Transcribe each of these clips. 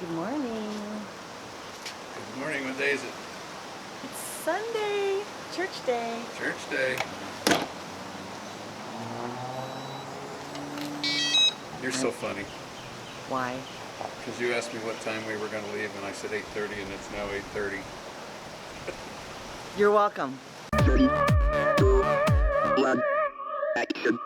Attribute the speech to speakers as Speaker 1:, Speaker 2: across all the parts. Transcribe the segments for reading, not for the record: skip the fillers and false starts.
Speaker 1: Good morning.
Speaker 2: Good morning. What day is it?
Speaker 1: It's Sunday, church day.
Speaker 2: Church day. You're so funny.
Speaker 1: Why?
Speaker 2: Because you asked me what time we were going to leave, and I said 8:30, and it's now 8:30.
Speaker 1: You're welcome.
Speaker 3: 3, 2, 1, action.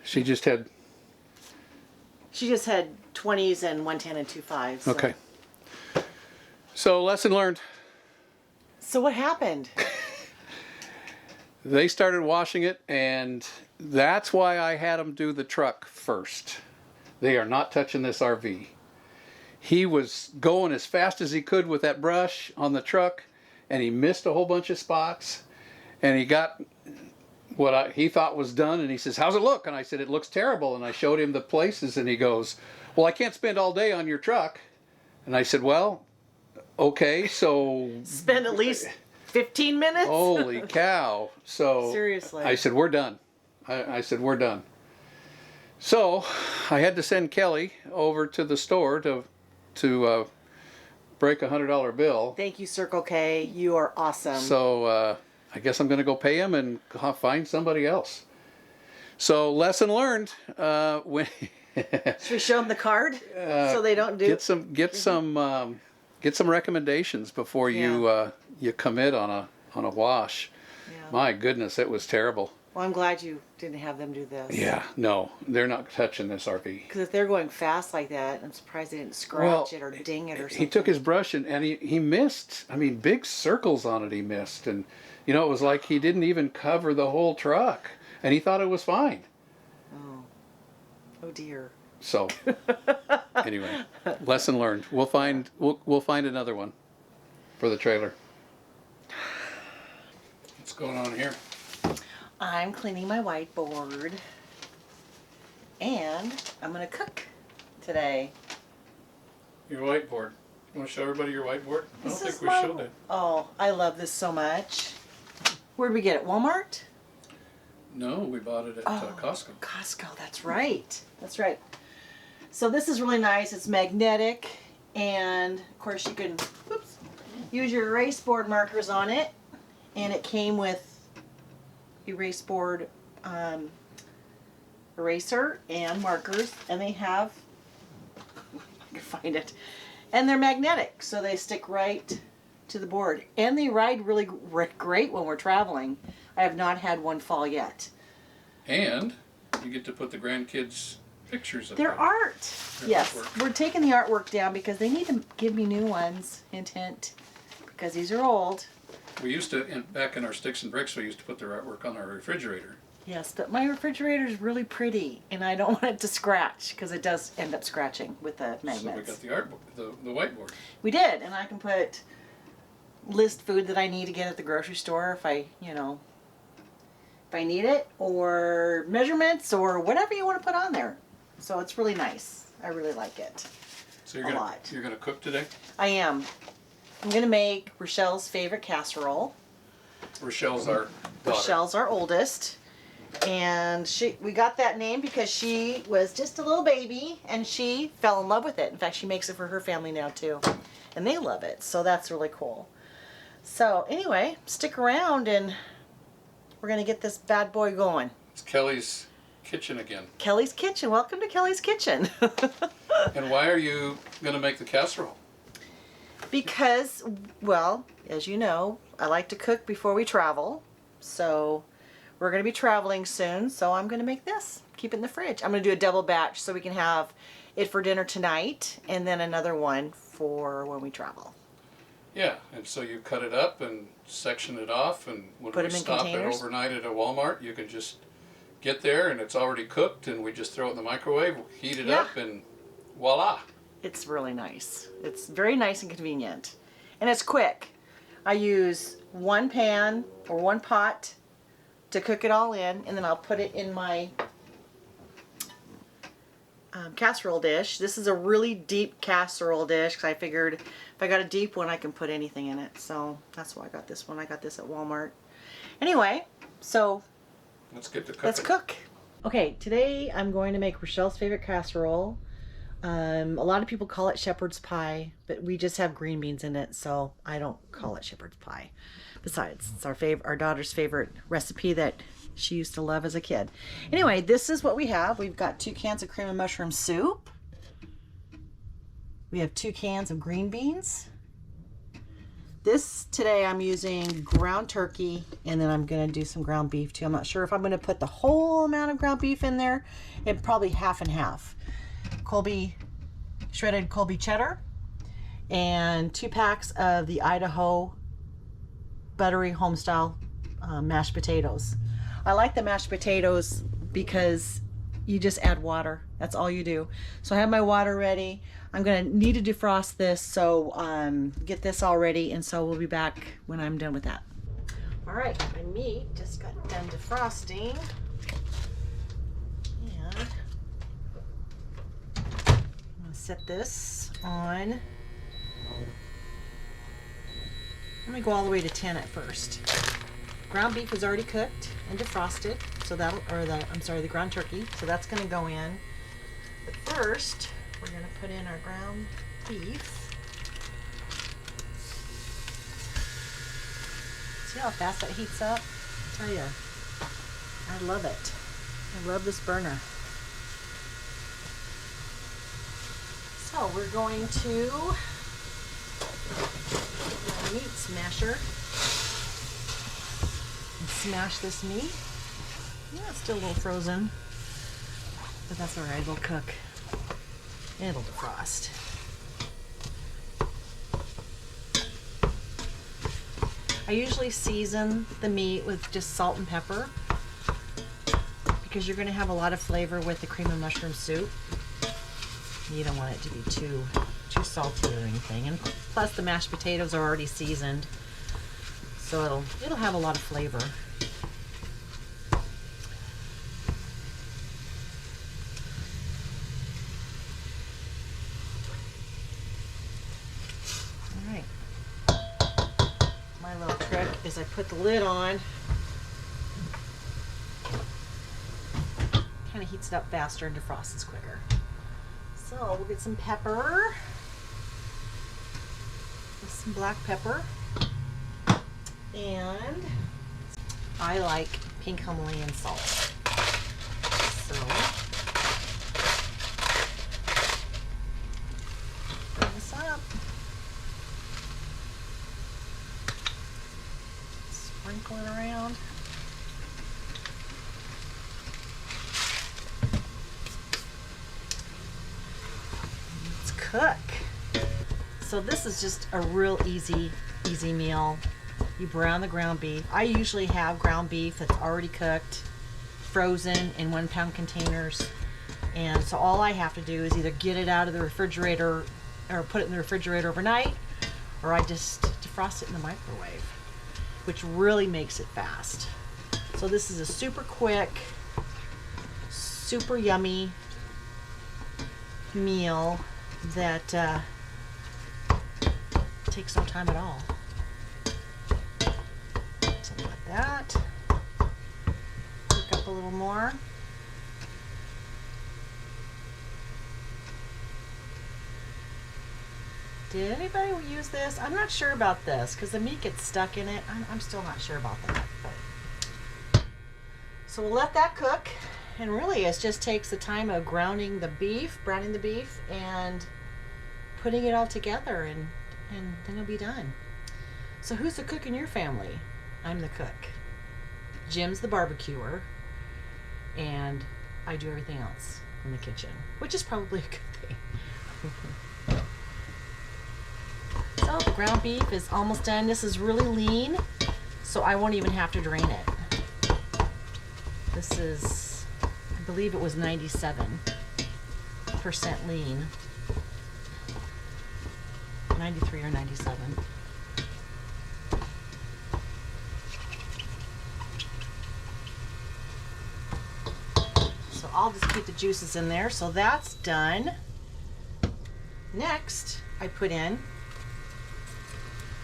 Speaker 2: She just had.
Speaker 1: She just had 20s and 110 and 25s. So.
Speaker 2: Okay. So, lesson learned.
Speaker 1: So what happened?
Speaker 2: They started washing it, and that's why I had them do the truck first. They are not touching this RV. He was going as fast as he could with that brush on the truck, and he missed a whole bunch of spots, and he got what he thought was done, and he says, "How's it look?" And I said, "It looks terrible." And I showed him the places, and he goes, "Well, I can't spend all day on your truck." And I said, "Well, okay, so
Speaker 1: Spend at least 15 minutes?
Speaker 2: holy cow." So
Speaker 1: Seriously.
Speaker 2: I said, "We're done." I said, "We're done." So I had to send Kelly over to the store to break a $100 bill.
Speaker 1: Thank you, Circle K. You are awesome.
Speaker 2: So I guess I'm going to go pay him and find somebody else. So lesson learned. When
Speaker 1: Should we show them the card so they don't do
Speaker 2: get some recommendations before you commit on a wash.
Speaker 1: Yeah.
Speaker 2: My goodness, it was terrible.
Speaker 1: Well, I'm glad you didn't have them do this.
Speaker 2: Yeah, no, they're not touching this RV.
Speaker 1: Because if they're going fast like that, I'm surprised they didn't scratch it or ding it or something.
Speaker 2: He took his brush and he missed. I mean, big circles on it he missed. And, it was like he didn't even cover the whole truck. And he thought it was fine.
Speaker 1: Oh dear.
Speaker 2: So, anyway, lesson learned. We'll find another one for the trailer. What's going on here?
Speaker 1: I'm cleaning my whiteboard. And I'm going to cook today.
Speaker 2: Your whiteboard. You want to show everybody your whiteboard? I don't think we showed it.
Speaker 1: Oh, I love this so much. Where'd we get it? Walmart?
Speaker 2: No, we bought it at Costco.
Speaker 1: Costco, that's right. That's right. So this is really nice. It's magnetic, and of course you can use your erase board markers on it. And it came with erase board eraser and markers, and they have, I can find it, and they're magnetic, so they stick right to the board, and they ride really great when we're traveling. I have not had one fall yet.
Speaker 2: And you get to put the grandkids' pictures up
Speaker 1: Their
Speaker 2: there.
Speaker 1: art.
Speaker 2: Their
Speaker 1: Yes,
Speaker 2: artwork.
Speaker 1: we're taking the artwork down because they need to give me new ones. Hint, hint. Because these are old.
Speaker 2: We used to, back in our Sticks and Bricks, we used to put their artwork on our refrigerator.
Speaker 1: Yes, but my refrigerator is really pretty, and I don't want it to scratch because it does end up scratching with the magnets.
Speaker 2: So we got the artbook, the whiteboard.
Speaker 1: We did, and I can put list food that I need to get at the grocery store if I need it, or measurements, or whatever you want to put on there. So it's really nice. I really like it.
Speaker 2: So
Speaker 1: A lot.
Speaker 2: you're gonna cook today?
Speaker 1: I am. I'm gonna make Rochelle's favorite casserole.
Speaker 2: Rochelle's our daughter.
Speaker 1: Rochelle's our oldest. And we got that name because she was just a little baby and she fell in love with it. In fact, she makes it for her family now too. And they love it. So that's really cool. So anyway, stick around and we're going to get this bad boy going.
Speaker 2: It's Kelly's kitchen again.
Speaker 1: Kelly's Kitchen. Welcome to Kelly's Kitchen.
Speaker 2: And why are you going to make the casserole?
Speaker 1: Because, well, as you know, I like to cook before we travel. So we're going to be traveling soon, so I'm going to make this. Keep it in the fridge. I'm going to do a double batch so we can have it for dinner tonight and then another one for when we travel.
Speaker 2: Yeah, and so you cut it up and section it off, and when
Speaker 1: Put
Speaker 2: we
Speaker 1: them in
Speaker 2: stop
Speaker 1: containers?
Speaker 2: at overnight at a Walmart, you can just get there and it's already cooked, and we just throw it in the microwave, heat it
Speaker 1: Yeah.
Speaker 2: up, and voila.
Speaker 1: It's really nice. It's very nice and convenient. And it's quick. I use one pan or one pot to cook it all in, and then I'll put it in my casserole dish. This is a really deep casserole dish because I figured if I got a deep one, I can put anything in it. So that's why I got this one. I got this at Walmart. Anyway, so
Speaker 2: Let's get to cooking.
Speaker 1: let's cook. Okay, today I'm going to make Rochelle's favorite casserole. A lot of people call it shepherd's pie, but we just have green beans in it, so I don't call it shepherd's pie. Besides, it's our daughter's favorite recipe that she used to love as a kid. Anyway, this is what we have. We've got 2 cans of cream and mushroom soup. We have 2 cans of green beans. This today I'm using ground turkey, and then I'm going to do some ground beef too. I'm not sure if I'm going to put the whole amount of ground beef in there, and probably half and half. Shredded Colby cheddar, and 2 packs of the Idaho buttery homestyle mashed potatoes. I like the mashed potatoes because you just add water. That's all you do. So I have my water ready. I'm gonna need to defrost this, so get this all ready, and so we'll be back when I'm done with that. All right, my meat just got done defrosting. And I'm gonna set this on. Let me go all the way to 10 at first. Ground beef is already cooked and defrosted, so the ground turkey, so that's gonna go in. But first, we're gonna put in our ground beef. See how fast that heats up? I tell you, I love it. I love this burner. So we're going to my meat smasher and smash this meat. Yeah, it's still a little frozen, but that's all right. It'll cook. It'll defrost. I usually season the meat with just salt and pepper because you're going to have a lot of flavor with the cream and mushroom soup. You don't want it to be too salty or anything, and plus the mashed potatoes are already seasoned, so it'll have a lot of flavor. All right. My little trick is I put the lid on. Kind of heats it up faster and defrosts quicker. So we'll get some pepper, some black pepper, and I like pink Himalayan salt. So bring this up, sprinkle it around. Cook. So this is just a real easy meal. You brown the ground beef. I usually have ground beef that's already cooked, frozen in 1 pound containers, and so all I have to do is either get it out of the refrigerator or put it in the refrigerator overnight, or I just defrost it in the microwave, which really makes it fast. So this is a super quick, super yummy meal that takes no time at all. Something like that. Cook up a little more. Did anybody use this? I'm not sure about this because the meat gets stuck in it. I'm still not sure about that. So we'll let that cook. And really, it just takes the time of browning the beef, and putting it all together, and and then it'll be done. So who's the cook in your family? I'm the cook. Jim's the barbecuer, and I do everything else in the kitchen, which is probably a good thing. So the ground beef is almost done. This is really lean, so I won't even have to drain it. This is, I believe it was 97% lean. 93 or 97. So I'll just keep the juices in there. So that's done. Next, I put in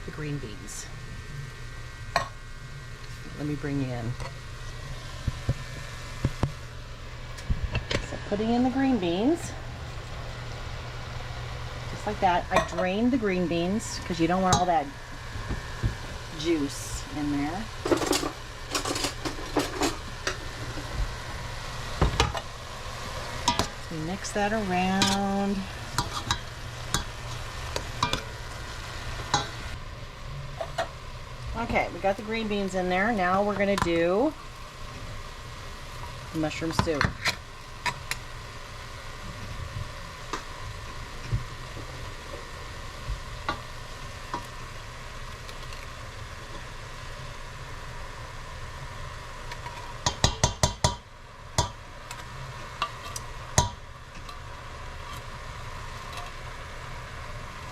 Speaker 1: the green beans. Let me bring you in. So putting in the green beans. Just like that. I drained the green beans because you don't want all that juice in there. So we mix that around. Okay, we got the green beans in there. Now we're gonna do the mushroom soup.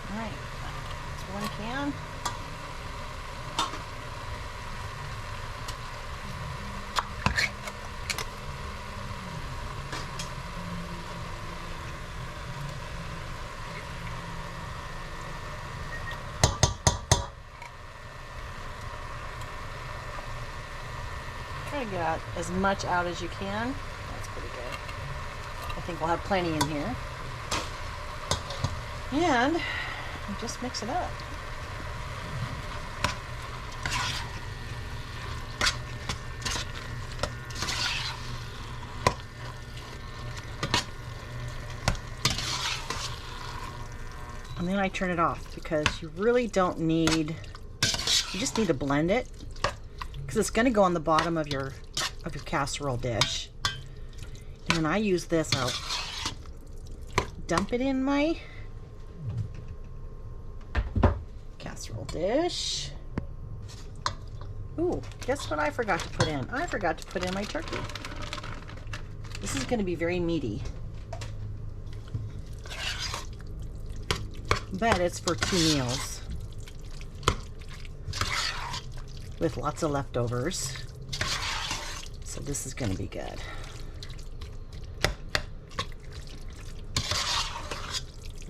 Speaker 1: All right, that's one can. Try to get out as much out as you can. That's pretty good. I think we'll have plenty in here. And just mix it up. And then I turn it off because you really don't need, you just need to blend it because it's going to go on the bottom of your casserole dish. And when I use this, I'll dump it in my casserole dish. Ooh, guess what I forgot to put in? I forgot to put in my turkey. This is going to be very meaty. But it's for 2 meals with lots of leftovers. So this is going to be good.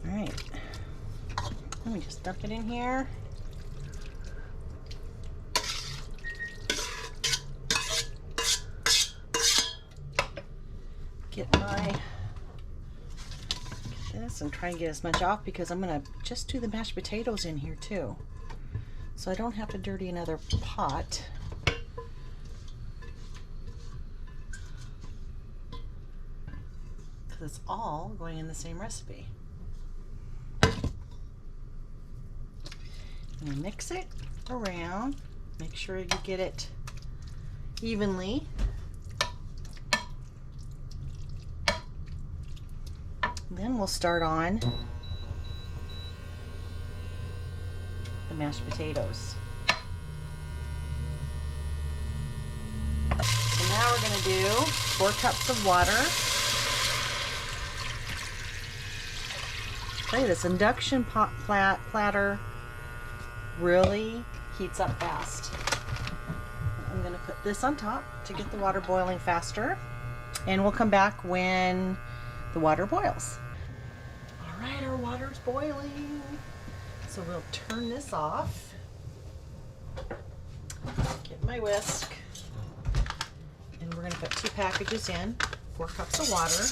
Speaker 1: All right. Let me just dump it in here. Get this and try and get as much off because I'm going to just do the mashed potatoes in here too. So I don't have to dirty another pot. Because it's all going in the same recipe. And you mix it around. Make sure you get it evenly. Then we'll start on the mashed potatoes. So now we're going to do 4 cups of water. Tell you, this induction pot platter really heats up fast. I'm going to put this on top to get the water boiling faster, and we'll come back when the water boils. All right, our water's boiling. So we'll turn this off. Get my whisk. And we're gonna put 2 packages in, 4 cups of water.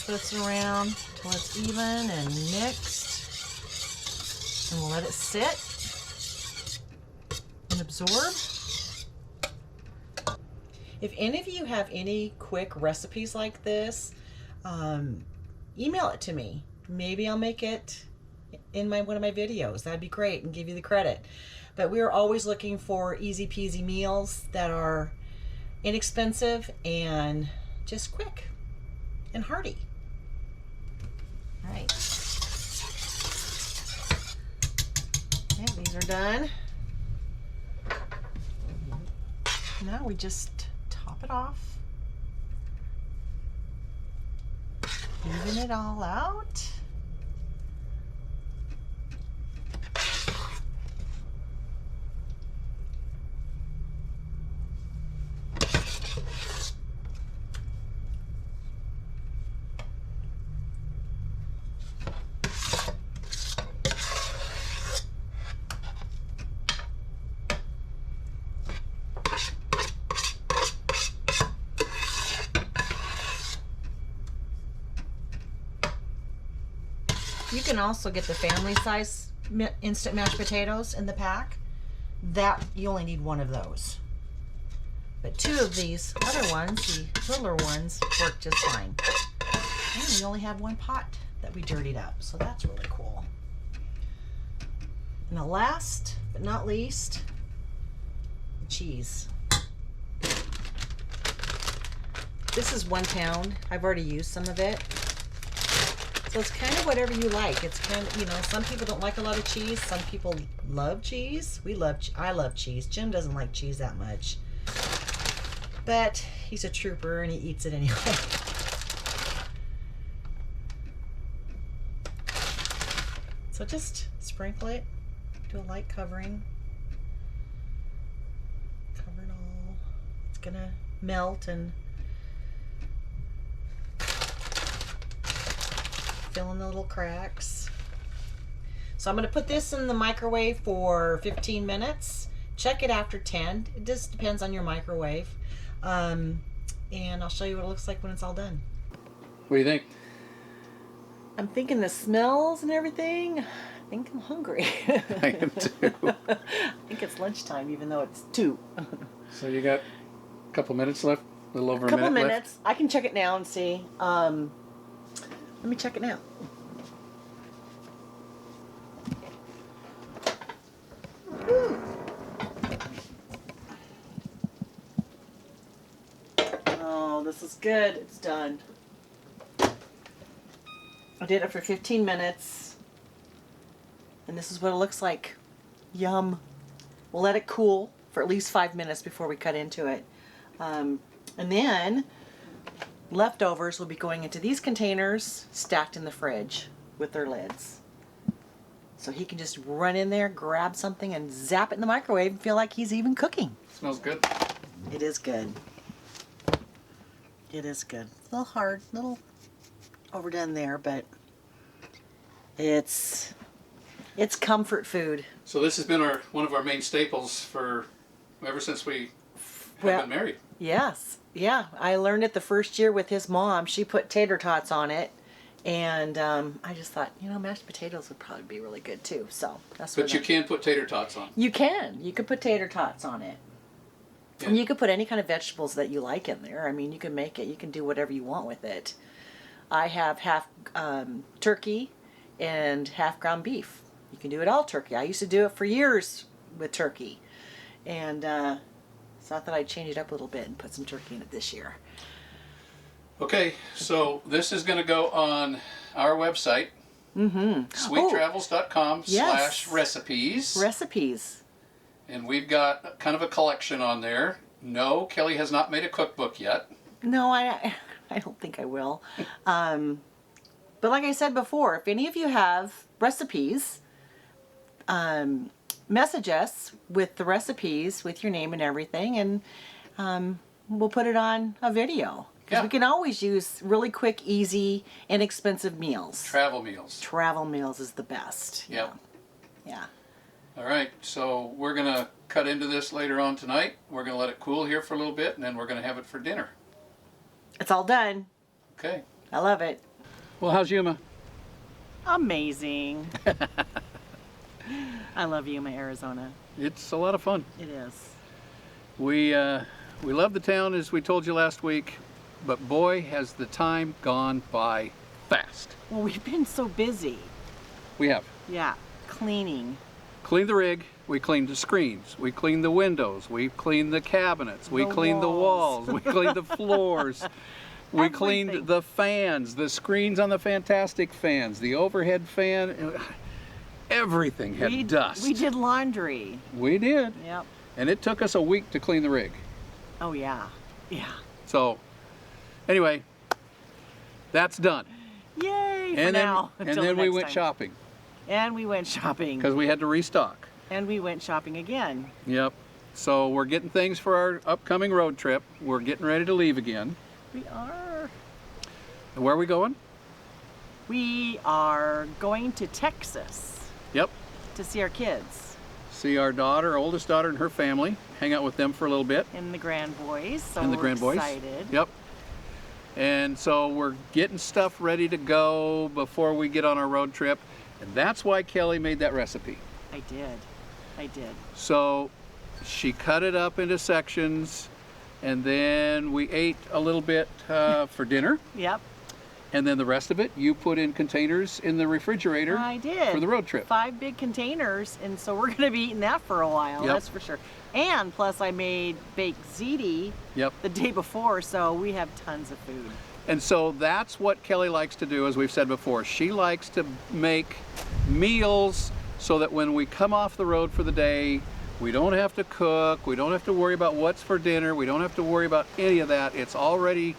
Speaker 1: Twist this around till it's even and mixed. And we'll let it sit and absorb. If any of you have any quick recipes like this, email it to me. Maybe I'll make it in one of my videos. That'd be great and give you the credit. But we're always looking for easy peasy meals that are inexpensive and just quick and hearty. All right. Okay, these are done. Now we just top it off. Even it all out. You can also get the family size instant mashed potatoes in the pack. That you only need one of those. But two of these other ones, the littler ones, work just fine. And we only have one pot that we dirtied up, so that's really cool. And the last but not least, cheese. This is 1 pound. I've already used some of it. So it's kind of whatever you like. It's kind of, you know, some people don't like a lot of cheese. Some people love cheese. I love cheese. Jim doesn't like cheese that much. But he's a trooper and he eats it anyway. So just sprinkle it. Do a light covering. Cover it all. It's gonna melt and fill in the little cracks. So I'm going to put this in the microwave for 15 minutes. Check it after 10. It just depends on your microwave. And I'll show you what it looks like when it's all done.
Speaker 2: What do you think?
Speaker 1: I'm thinking the smells and everything. I think I'm hungry.
Speaker 2: I am too.
Speaker 1: I think it's lunchtime even though it's 2.
Speaker 2: So you got a couple minutes left? A little over a
Speaker 1: Couple
Speaker 2: minute
Speaker 1: minutes. I can check it now and see. Let me check it now. Woo. Oh, this is good. It's done. I did it for 15 minutes. And this is what it looks like. Yum. We'll let it cool for at least 5 minutes before we cut into it. And then leftovers will be going into these containers stacked in the fridge with their lids. So he can just run in there, grab something, and zap it in the microwave and feel like he's even cooking.
Speaker 2: Smells good.
Speaker 1: It is good. It is good. A little hard, a little overdone there, but it's comfort food.
Speaker 2: So this has been one of our main staples for ever since we have been married.
Speaker 1: Yes. Yeah. I learned it the first year with his mom. She put tater tots on it. And I just thought, you know, mashed potatoes would probably be really good too. So that's what.
Speaker 2: But you can put tater tots on.
Speaker 1: You can. You could put tater tots on it. Yeah. And you could put any kind of vegetables that you like in there. I mean, you can make it. You can do whatever you want with it. I have half turkey and half ground beef. You can do it all turkey. I used to do it for years with turkey. And so I thought I'd change it up a little bit and put some turkey in it this year.
Speaker 2: Okay, so this is going to go on our website, sweettravels.com/recipes.
Speaker 1: Recipes. And
Speaker 2: we've got kind of a collection on there. No, Kelly has not made a cookbook yet.
Speaker 1: No, I don't think I will. But like I said before, if any of you have recipes, message us with the recipes with your name and everything, and we'll put it on a video. Because we can always use really quick, easy, inexpensive meals.
Speaker 2: Travel meals.
Speaker 1: Travel meals is the best.
Speaker 2: Yep.
Speaker 1: Yeah.
Speaker 2: All right, so we're going to cut into this later on tonight. We're going to let it cool here for a little bit, and then we're going to have it for dinner.
Speaker 1: It's all done.
Speaker 2: Okay.
Speaker 1: I love it.
Speaker 2: Well, how's Yuma?
Speaker 1: Amazing. I love Yuma, Arizona.
Speaker 2: It's a lot of fun.
Speaker 1: It is.
Speaker 2: We love the town, as we told you last week, but boy, has the time gone by fast.
Speaker 1: Well, we've been so busy.
Speaker 2: We have
Speaker 1: Yeah, cleaning.
Speaker 2: cleaned the rig, we cleaned the screens, we cleaned the windows, we cleaned the cabinets, we
Speaker 1: The
Speaker 2: cleaned the
Speaker 1: walls.
Speaker 2: walls, we cleaned the floors, we
Speaker 1: Everything.
Speaker 2: cleaned the fans, the screens on the fantastic fans, the overhead fan. Everything had dust.
Speaker 1: We did laundry.
Speaker 2: We did.
Speaker 1: Yep.
Speaker 2: And it took us a week to clean the rig.
Speaker 1: Oh, yeah. Yeah.
Speaker 2: So, anyway, that's done.
Speaker 1: Yay for
Speaker 2: And then,
Speaker 1: now.
Speaker 2: and
Speaker 1: until
Speaker 2: then
Speaker 1: the
Speaker 2: we
Speaker 1: next
Speaker 2: went
Speaker 1: time.
Speaker 2: shopping
Speaker 1: And we went shopping.
Speaker 2: because we had to restock.
Speaker 1: And we went shopping again.
Speaker 2: Yep. So we're getting things for our upcoming road trip. We're getting ready to leave again.
Speaker 1: We are.
Speaker 2: And where are we going?
Speaker 1: We are going to Texas
Speaker 2: Yep.
Speaker 1: to see our kids
Speaker 2: See our daughter, oldest daughter, and her family. Hang out with them for a little bit.
Speaker 1: and the grand boys. So
Speaker 2: And the
Speaker 1: we're
Speaker 2: grand boys.
Speaker 1: excited.
Speaker 2: Yep. And so we're getting stuff ready to go before we get on our road trip. And that's why Kelly made that recipe.
Speaker 1: I did. I did.
Speaker 2: So she cut it up into sections, and then we ate a little bit for dinner.
Speaker 1: Yep.
Speaker 2: And then the rest of it you put in containers in the refrigerator
Speaker 1: I did.
Speaker 2: for the road trip.
Speaker 1: 5 big containers, and so we're going to be eating that for a while.
Speaker 2: Yep.
Speaker 1: That's for sure. And plus, I made baked ziti
Speaker 2: Yep.
Speaker 1: the day before, so we have tons of food.
Speaker 2: And so that's what Kelly likes to do, as we've said before. She likes to make meals so that when we come off the road for the day, we don't have to cook, we don't have to worry about what's for dinner, we don't have to worry about any of that. It's already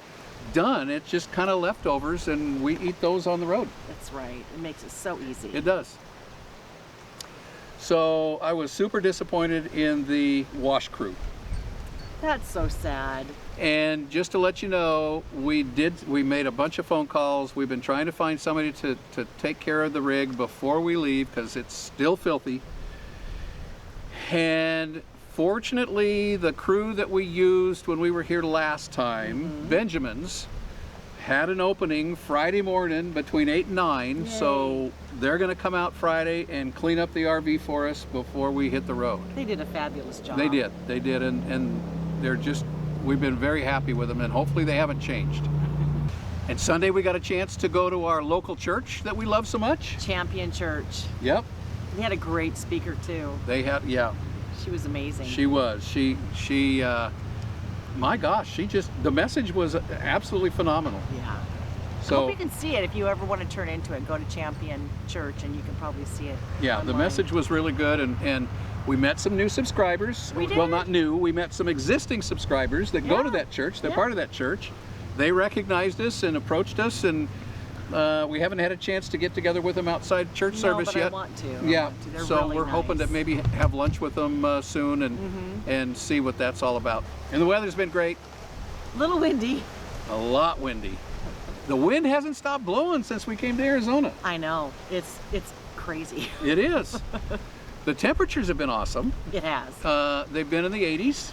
Speaker 2: done. It's just kind of leftovers, and we eat those on the road.
Speaker 1: That's right. It makes it so easy.
Speaker 2: It does. So I was super disappointed in the wash crew.
Speaker 1: That's so sad.
Speaker 2: And just to let you know, we made a bunch of phone calls. We've been trying to find somebody to take care of the rig before we leave because it's still filthy. And fortunately, the crew that we used when we were here last time, Benjamin's, had an opening Friday morning between 8 and 9.
Speaker 1: Yay.
Speaker 2: So they're going to come out Friday and clean up the RV for us before we hit the road.
Speaker 1: They did a fabulous job.
Speaker 2: They did, and they're just, we've been very happy with them, and hopefully they haven't changed. And Sunday we got a chance to go to our local church that we love so much.
Speaker 1: Champion Church.
Speaker 2: Yep,
Speaker 1: They had a great speaker too.
Speaker 2: they had, yeah,
Speaker 1: She was amazing.
Speaker 2: she was. My gosh, the message was absolutely phenomenal.
Speaker 1: Yeah. I
Speaker 2: So,
Speaker 1: hope you can see it if you ever want to turn into it. Go to Champion Church and you can probably see it.
Speaker 2: yeah, the
Speaker 1: online.
Speaker 2: message was really good, and we met some new subscribers.
Speaker 1: We
Speaker 2: Well,
Speaker 1: did.
Speaker 2: not new, we met some existing subscribers that go to
Speaker 1: Yeah,
Speaker 2: that church. They're
Speaker 1: yeah.
Speaker 2: part of that church. They recognized us and approached us, and we haven't had a chance to get together with them outside church
Speaker 1: No,
Speaker 2: service
Speaker 1: but
Speaker 2: yet.
Speaker 1: I want to.
Speaker 2: Yeah,
Speaker 1: I want to. They're
Speaker 2: so
Speaker 1: really
Speaker 2: we're hoping to
Speaker 1: nice.
Speaker 2: maybe have lunch with them soon and see what that's all about. And the weather's been great.
Speaker 1: Little windy.
Speaker 2: A lot windy. The wind hasn't stopped blowing since we came to Arizona.
Speaker 1: I know. It's crazy.
Speaker 2: It is. The temperatures have been awesome.
Speaker 1: It has.
Speaker 2: They've been in the 80s,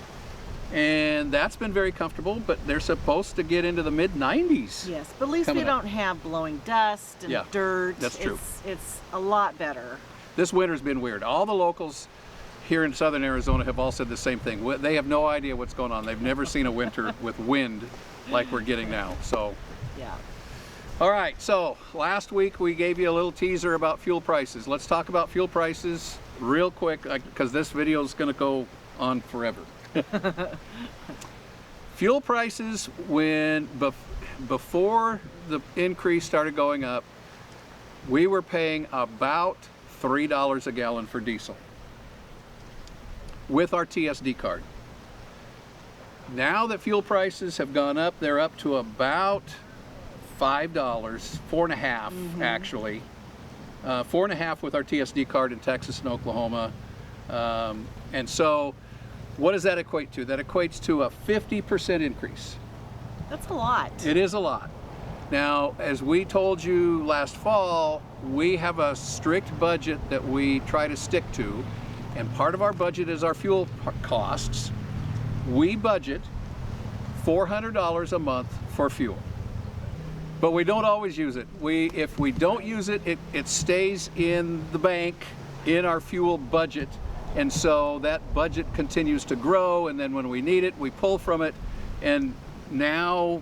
Speaker 2: and that's been very comfortable, but they're supposed to get into the mid 90s.
Speaker 1: Yes, but at least
Speaker 2: coming
Speaker 1: we
Speaker 2: up.
Speaker 1: don't have blowing dust and
Speaker 2: Yeah,
Speaker 1: dirt.
Speaker 2: that's true.
Speaker 1: It's a lot better.
Speaker 2: This winter's been weird. All the locals here in southern Arizona have all said the same thing. They have no idea what's going on. They've never seen a winter with wind like we're getting now. So,
Speaker 1: Yeah.
Speaker 2: all right. So last week we gave you a little teaser about fuel prices. Let's talk about fuel prices real quick because this video is going to go on forever. Fuel prices before the increase started going up, we were paying about $3 a gallon for diesel with our TSD card. Now that fuel prices have gone up, they're up to about $5, $4.50 actually. $4.50 with our TSD card in Texas and Oklahoma. And so what does that equate to? That equates to a 50% increase.
Speaker 1: That's a lot.
Speaker 2: It is a lot. Now, as we told you last fall, we have a strict budget that we try to stick to, and part of our budget is our fuel costs. We budget $400 a month for fuel. But we don't always use it. If we don't use it, it stays in the bank in our fuel budget. And so that budget continues to grow, and then when we need it, we pull from it. And now,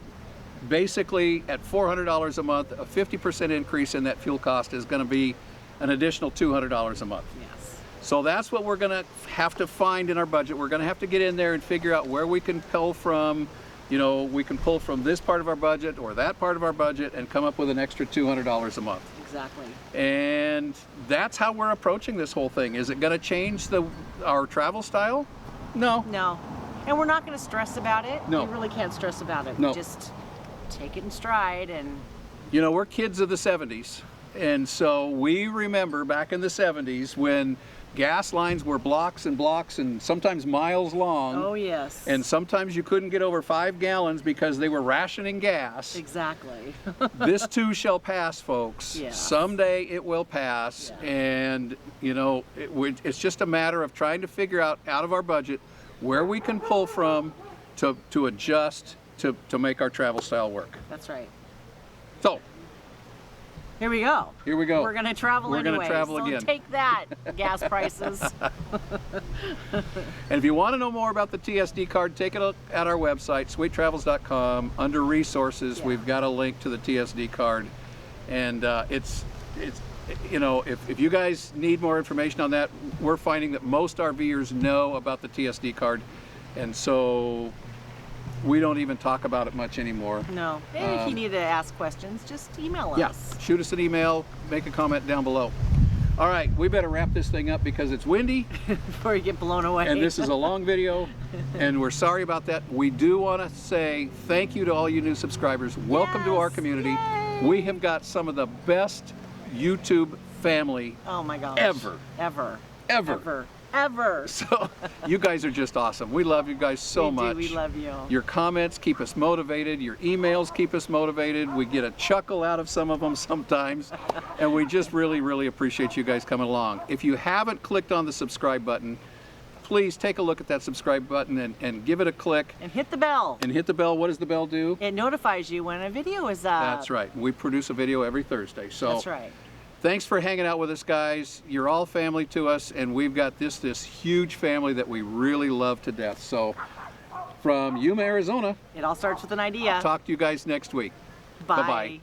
Speaker 2: basically, at $400 a month, a 50% increase in that fuel cost is going to be an additional $200 a month.
Speaker 1: Yes.
Speaker 2: So that's what we're going to have to find in our budget. We're going to have to get in there and figure out where we can pull from. You know, we can pull from this part of our budget or that part of our budget and come up with an extra $200 a month.
Speaker 1: Exactly.
Speaker 2: And that's how we're approaching this whole thing. Is it going to change our travel style? No.
Speaker 1: No. And we're not going to stress about it.
Speaker 2: No.
Speaker 1: We really can't stress about it.
Speaker 2: No.
Speaker 1: We just take it in stride and...
Speaker 2: You know, we're kids of the 70s. And so we remember back in the 70s when gas lines were blocks and blocks and sometimes miles long.
Speaker 1: Oh, yes.
Speaker 2: And sometimes you couldn't get over 5 gallons because they were rationing gas.
Speaker 1: Exactly.
Speaker 2: This too shall pass, folks.
Speaker 1: Yes.
Speaker 2: Someday it will pass.
Speaker 1: Yeah.
Speaker 2: And, you know, it's just a matter of trying to figure out of our budget where we can pull from to adjust to make our travel style work.
Speaker 1: That's right.
Speaker 2: So,
Speaker 1: here we go.
Speaker 2: here we go.
Speaker 1: We're going to travel
Speaker 2: We're
Speaker 1: anyway.
Speaker 2: gonna travel
Speaker 1: so
Speaker 2: again.
Speaker 1: Take that, gas prices.
Speaker 2: And if you want to know more about the TSD card, take a look at our website, sweettravels.com. Under resources,
Speaker 1: Yeah.
Speaker 2: we've got a link to the TSD card. And it's you know, if you guys need more information on that, we're finding that most RVers know about the TSD card. And so we don't even talk about it much anymore.
Speaker 1: No. And if you need to ask questions, just email
Speaker 2: Yeah,
Speaker 1: us.
Speaker 2: shoot us an email, make a comment down below. All right, we better wrap this thing up because it's windy
Speaker 1: Before you get blown away.
Speaker 2: and this is a long video, and we're sorry about that. We do want to say thank you to all you new subscribers. Welcome to our
Speaker 1: Yes,
Speaker 2: community.
Speaker 1: yay.
Speaker 2: We have got some of the best YouTube family
Speaker 1: Oh my gosh.
Speaker 2: Ever.
Speaker 1: Ever.
Speaker 2: ever.
Speaker 1: Ever. Ever.
Speaker 2: So you guys are just awesome. We love you guys so
Speaker 1: We do,
Speaker 2: much.
Speaker 1: we love you.
Speaker 2: Your comments keep us motivated. Your emails keep us motivated. We get a chuckle out of some of them sometimes. And we just really, really appreciate you guys coming along. If you haven't clicked on the subscribe button, please take a look at that subscribe button and give it a click.
Speaker 1: And hit the bell.
Speaker 2: And hit the bell. What does the bell do?
Speaker 1: It notifies you when a video is up.
Speaker 2: That's right. We produce a video every Thursday. So
Speaker 1: That's right.
Speaker 2: thanks for hanging out with us, guys. You're all family to us, and we've got this huge family that we really love to death. So from Yuma, Arizona,
Speaker 1: It all starts with an idea.
Speaker 2: talk to you guys next week.
Speaker 1: Bye.
Speaker 2: Bye-bye.